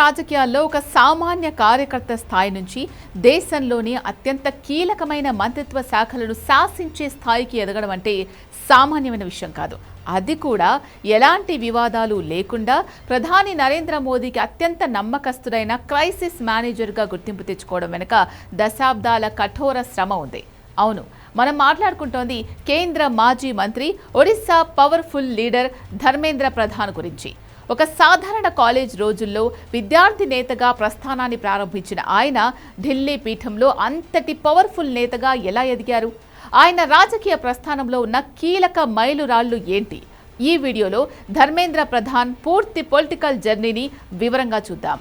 రాజకీయాల్లో ఒక సామాన్య కార్యకర్త స్థాయి నుంచి దేశంలోని అత్యంత కీలకమైన మంత్రిత్వ శాఖలను శాసించే స్థాయికి ఎదగడం అంటే సామాన్యమైన విషయం కాదు. అది కూడా ఎలాంటి వివాదాలు లేకుండా ప్రధాని నరేంద్ర మోదీకి అత్యంత నమ్మకస్తుడైన క్రైసిస్ మేనేజర్గా గుర్తింపు తెచ్చుకోవడం వెనుక దశాబ్దాల కఠోర శ్రమ ఉంది. అవును, మనం మాట్లాడుకుంటోంది కేంద్ర మాజీ మంత్రి, ఒడిశా పవర్ఫుల్ లీడర్ ధర్మేంద్ర ప్రధాన్ గురించి. ఒక సాధారణ కాలేజ్ రోజుల్లో విద్యార్థి నేతగా ప్రస్థానాన్ని ప్రారంభించిన ఆయన ఢిల్లీ పీఠంలో అంతటి పవర్ఫుల్ నేతగా ఎలా ఎదిగారు? ఆయన రాజకీయ ప్రస్థానంలో ఉన్న కీలక మైలురాళ్లు ఏంటి? ఈ వీడియోలో ధర్మేంద్ర ప్రధాన్ పూర్తి పొలిటికల్ జర్నీని వివరంగా చూద్దాం.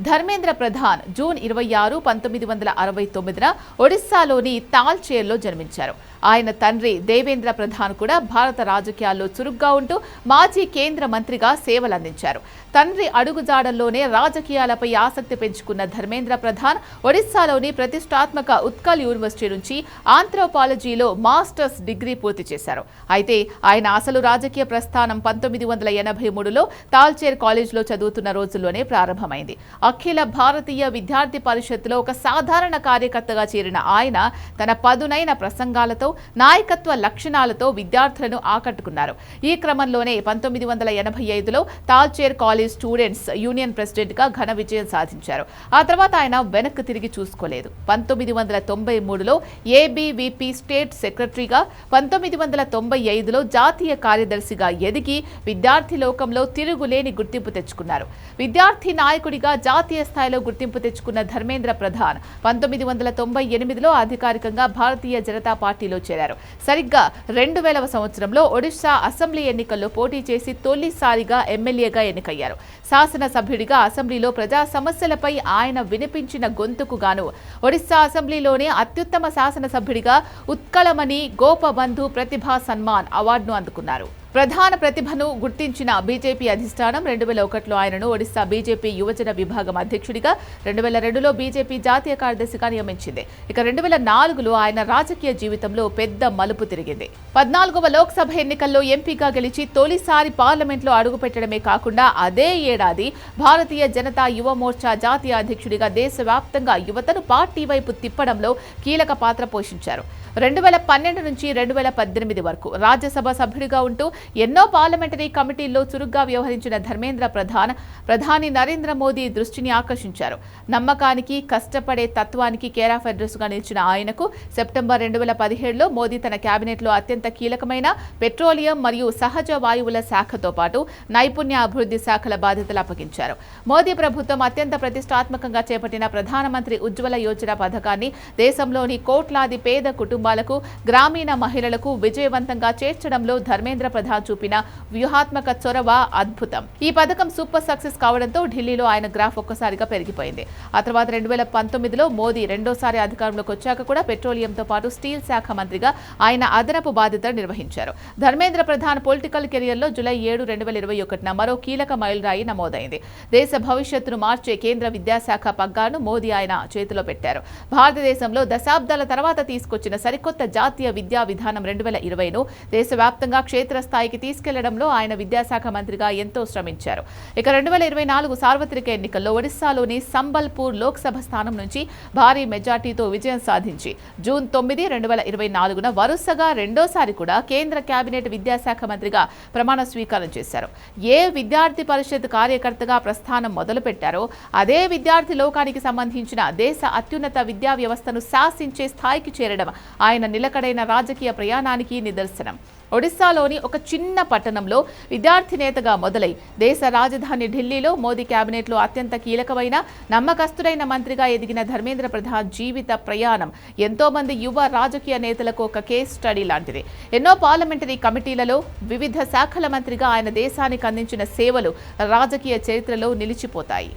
ధర్మేంద్ర ప్రధాన్ జూన్ 26, 1969న ఒడిశాలోని తాల్చేర్లో జన్మించారు. ఆయన తండ్రి దేవేంద్ర ప్రధాన్ కూడా భారత రాజకీయాల్లో చురుగ్గా ఉంటూ మాజీ కేంద్ర మంత్రిగా సేవలందించారు. తండ్రి అడుగుజాడల్లోనే రాజకీయాలపై ఆసక్తి పెంచుకున్న ధర్మేంద్ర ప్రధాన్ ఒడిశాలోని ప్రతిష్టాత్మక ఉత్కల్ యూనివర్సిటీ నుంచి ఆంథ్రోపాలజీలో మాస్టర్స్ డిగ్రీ పూర్తి చేశారు. అయితే ఆయన అసలు రాజకీయ ప్రస్థానం 1983లో తాల్చేర్ కాలేజ్లో చదువుతున్న రోజుల్లోనే ప్రారంభమైంది. అఖిల భారతీయ విద్యార్థి పరిషత్తులో ఒక సాధారణ కార్యకర్తగా చేరిన ఆయన తన పదునైన ప్రసంగాలతో, నాయకత్వ లక్షణాలతో విద్యార్థులను ఆకట్టుకున్నారు. ఈ క్రమంలోనే 1985లో తాల్చేర్ కాలేజ్ స్టూడెంట్స్ యూనియన్ ప్రెసిడెంట్గా ఘన విజయం సాధించారు. ఆ తర్వాత ఆయన వెనక్కి తిరిగి చూసుకోలేదు. 1993లో ఏబీవీపీ స్టేట్ సెక్రటరీగా, 1995లో జాతీయ కార్యదర్శిగా ఎదిగి విద్యార్థి లోకంలో తిరుగులేని గుర్తింపు తెచ్చుకున్నారు. విద్యార్థి నాయకుడిగా జాతీయ స్థాయిలో గుర్తింపు తెచ్చుకున్న ధర్మేంద్ర ప్రధాన్ 1998లో అధికారికంగా భారతీయ జనతా పార్టీలో చేరారు. సరిగ్గా 2000వ సంవత్సరంలో ఒడిశా అసెంబ్లీ ఎన్నికల్లో పోటీ చేసి తొలిసారిగా ఎమ్మెల్యేగా ఎన్నికయ్యారు. శాసనసభ్యుడిగా అసెంబ్లీలో ప్రజా సమస్యలపై ఆయన వినిపించిన గొంతుకు గాను ఒడిశా అసెంబ్లీలోనే అత్యుత్తమ శాసనసభ్యుడిగా ఉత్కళమణి గోపబంధు ప్రతిభా సన్మాన్ అవార్డును అందుకున్నారు. ప్రధాన ప్రతిభను గుర్తించిన బీజేపీ అధిష్టానం 2001లో ఆయనను ఒడిశా బీజేపీ యువజన విభాగం అధ్యక్షుడిగా, 2002లో బీజేపీ జాతీయ కార్యదర్శిగా నియమించింది. ఇక 2004లో ఆయన రాజకీయ జీవితంలో పెద్ద మలుపు తిరిగింది. 14వ లోక్సభ ఎన్నికల్లో ఎంపీగా గెలిచి తొలిసారి పార్లమెంట్లో అడుగుపెట్టడమే కాకుండా అదే ఏడాది భారతీయ జనతా యువ మోర్చా జాతీయ అధ్యక్షుడిగా దేశవ్యాప్తంగా యువతను పార్టీ వైపు తిప్పడంలో కీలక పాత్ర పోషించారు. 2012 నుంచి 2018 వరకు రాజ్యసభ సభ్యుడిగా ఉంటూ ఎన్నో పార్లమెంటరీ కమిటీల్లో చురుగ్గా వ్యవహరించిన ధర్మేంద్ర ప్రధాన్ ప్రధాని నరేంద్ర మోదీ దృష్టిని ఆకర్షించారు. నమ్మకానికి, కష్టపడే తత్వానికి కేర్ ఆఫ్ అడ్రస్ గా నిలిచిన ఆయనకు సెప్టెంబర్ 2017లో మోదీ తన కేబినెట్లో అత్యంత కీలకమైన పెట్రోలియం మరియు సహజ వాయువుల శాఖతో పాటు నైపుణ్య అభివృద్ధి శాఖల బాధ్యతలు అప్పగించారు. మోదీ ప్రభుత్వం అత్యంత ప్రతిష్టాత్మకంగా చేపట్టిన ప్రధానమంత్రి ఉజ్వల యోజన పథకాన్ని దేశంలోని కోట్లాది పేద కుటుంబాలకు, గ్రామీణ మహిళలకు విజయవంతంగా చేర్చడంలో ధర్మేంద్ర ప్రధాన్ చూపిన వ్యూహాత్మక చొరవ అద్భుతం. ఈ పథకం సూపర్ సక్సెస్ కావడంతో ఢిల్లీలో ఆయన గ్రాఫ్ ఒక్కసారిగా పెరిగిపోయింది. ఆ తర్వాత 2019లో మోదీ రెండోసారి అధికారంలోకి వచ్చాక కూడా పెట్రోలియంతో పాటు స్టీల్ శాఖ మంత్రిగా ఆయన అదనపు బాధ్యతలు నిర్వహించారు. ధర్మేంద్ర ప్రధాన్ పొలిటికల్ కెరియర్లో జూలై 7, 2021న మరో కీలక మైలురాయి నమోదైంది. దేశ భవిష్యత్తును మార్చే కేంద్ర విద్యాశాఖ పగ్గాను మోదీ ఆయన చేతిలో పెట్టారు. భారతదేశంలో దశాబ్దాల తర్వాత తీసుకొచ్చిన సరికొత్త జాతీయ విద్యా విధానం 2020ను దేశవ్యాప్తంగా క్షేత్రస్థాయికి తీసుకెళ్లడంలో ఆయన విద్యాశాఖ మంత్రిగా ఎంతో శ్రమించారు. ఇక 2024 సార్వత్రిక ఎన్నికల్లో ఒడిశాలోని సంబల్పూర్ లోక్సభ స్థానం నుంచి భారీ మెజార్టీతో విజయం సాధించి జూన్ 9, 2024న వరుసగా రెండోసారి కూడా కేంద్ర కేబినెట్ విద్యాశాఖ మంత్రిగా ప్రమాణ స్వీకారం చేశారు. ఏ విద్యార్థి పరిషత్ కార్యకర్తగా ప్రస్థానం మొదలుపెట్టారో అదే విద్యార్థి లోకానికి సంబంధించిన దేశ అత్యున్నత విద్యా వ్యవస్థను శాసించే స్థాయికి చేరడం ఆయన నిలకడైన రాజకీయ ప్రయాణానికి నిదర్శనం. ఒడిశాలోని ఒక చిన్న పట్టణంలో విద్యార్థి నేతగా మొదలై దేశ రాజధాని ఢిల్లీలో మోదీ కేబినెట్లో అత్యంత కీలకమైన, నమ్మకస్తుడైన మంత్రిగా ఎదిగిన ధర్మేంద్ర ప్రధాన్ జీవిత ప్రయాణం ఎంతో మంది యువ రాజకీయ నేతలకు ఒక కేస్ స్టడీ లాంటిది. ఎన్నో పార్లమెంటరీ కమిటీలలో వివిధ శాఖల మంత్రిగా ఆయన దేశానికి అందించిన సేవలు రాజకీయ చరిత్రలో నిలిచిపోతాయి.